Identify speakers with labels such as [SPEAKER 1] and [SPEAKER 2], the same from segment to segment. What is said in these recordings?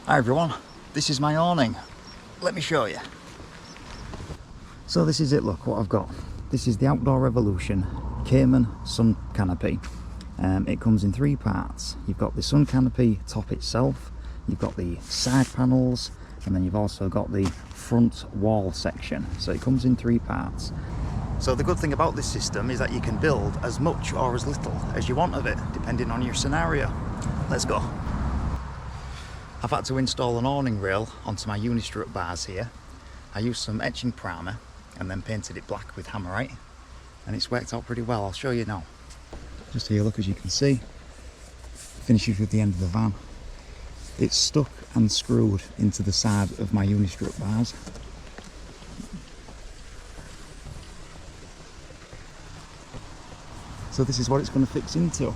[SPEAKER 1] Hi everyone, this is my awning. Let me show you. So this is it, look what I've got. This is the Outdoor Revolution Cayman Sun Canopy. It comes in three parts. You've got the sun canopy top itself, you've got the side panels, and then you've also got the front wall section. So it comes in three parts. So the good thing about this system is that you can build as much or as little as you want of it, depending on your scenario. Let's go. I've had to install an awning rail onto my unistrut bars here. I used some etching primer and then painted it black with hammerite, and it's worked out pretty well. I'll show you now. Just here, look, as you can see, finishes with the end of the van. It's stuck and screwed into the side of my unistrut bars. So this is what it's going to fix into.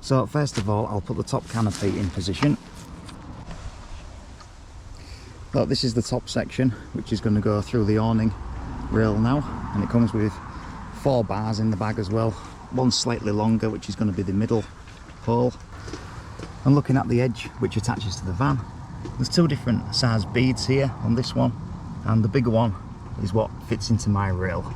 [SPEAKER 1] So first of all, I'll put the top canopy in position. So this is the top section, which is going to go through the awning rail now, and it comes with 4 bars in the bag as well. One slightly longer, which is going to be the middle pole. And looking at the edge, which attaches to the van, there's 2 different size beads here on this one, and the bigger one is what fits into my rail.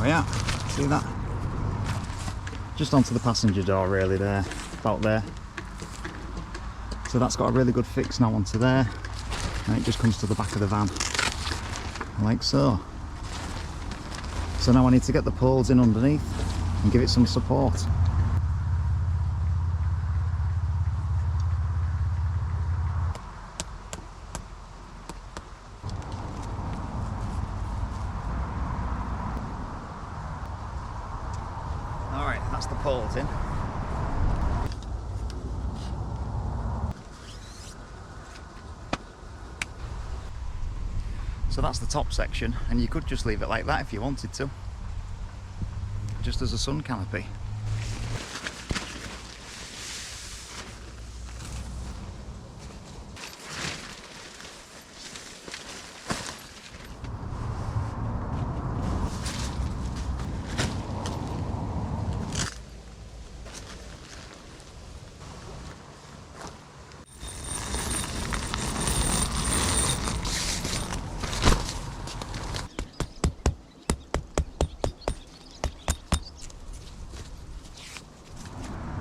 [SPEAKER 1] Oh yeah, see that? Just onto the passenger door really there, about there. So that's got a really good fix now onto there, and it just comes to the back of the van, like so. So now I need to get the poles in underneath and give it some support. Alright, that's the poles in. So that's the top section, and you could just leave it like that if you wanted to, just as a sun canopy.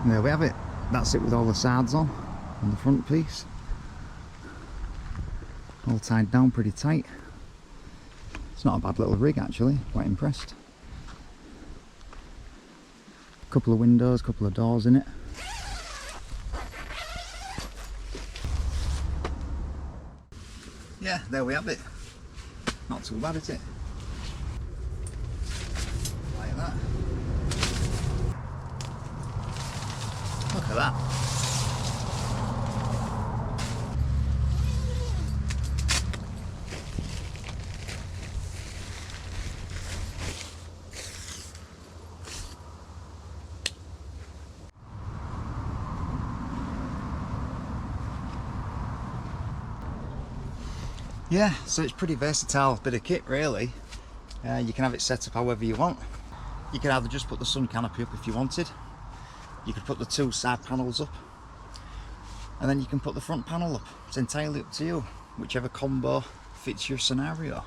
[SPEAKER 1] And there we have it. That's it with all the sides on the front piece. All tied down pretty tight. It's not a bad little rig actually, quite impressed. A couple of windows, a couple of doors in it. Yeah, there we have it. Not too bad, is it? Like that. Look at that. Yeah, so it's pretty versatile bit of kit really. You can have it set up however you want. You can either just put the sun canopy up if you wanted. You could put the 2 side panels up, and then you can put the front panel up. It's entirely up to you, whichever combo fits your scenario.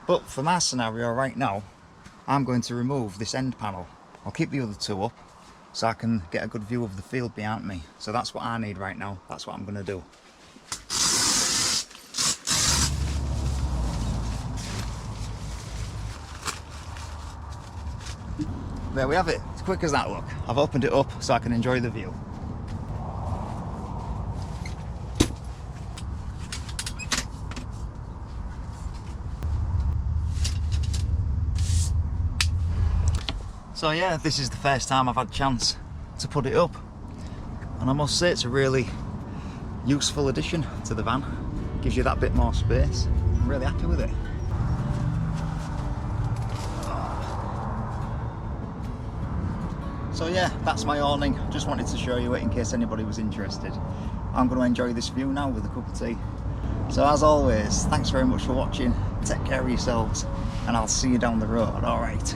[SPEAKER 1] But for my scenario right now, I'm going to remove this end panel. I'll keep the other 2 up so I can get a good view of the field behind me. So that's what I need right now. That's what I'm going to do. There we have it. As quick as that, look. I've opened it up so I can enjoy the view. So yeah, this is the first time I've had a chance to put it up, and I must say it's a really useful addition to the van. Gives you that bit more space. I'm really happy with it. So yeah, that's my awning. Just wanted to show you it in case anybody was interested. I'm going to enjoy this view now with a cup of tea. So as always, thanks very much for watching. Take care of yourselves, and I'll see you down the road. All right.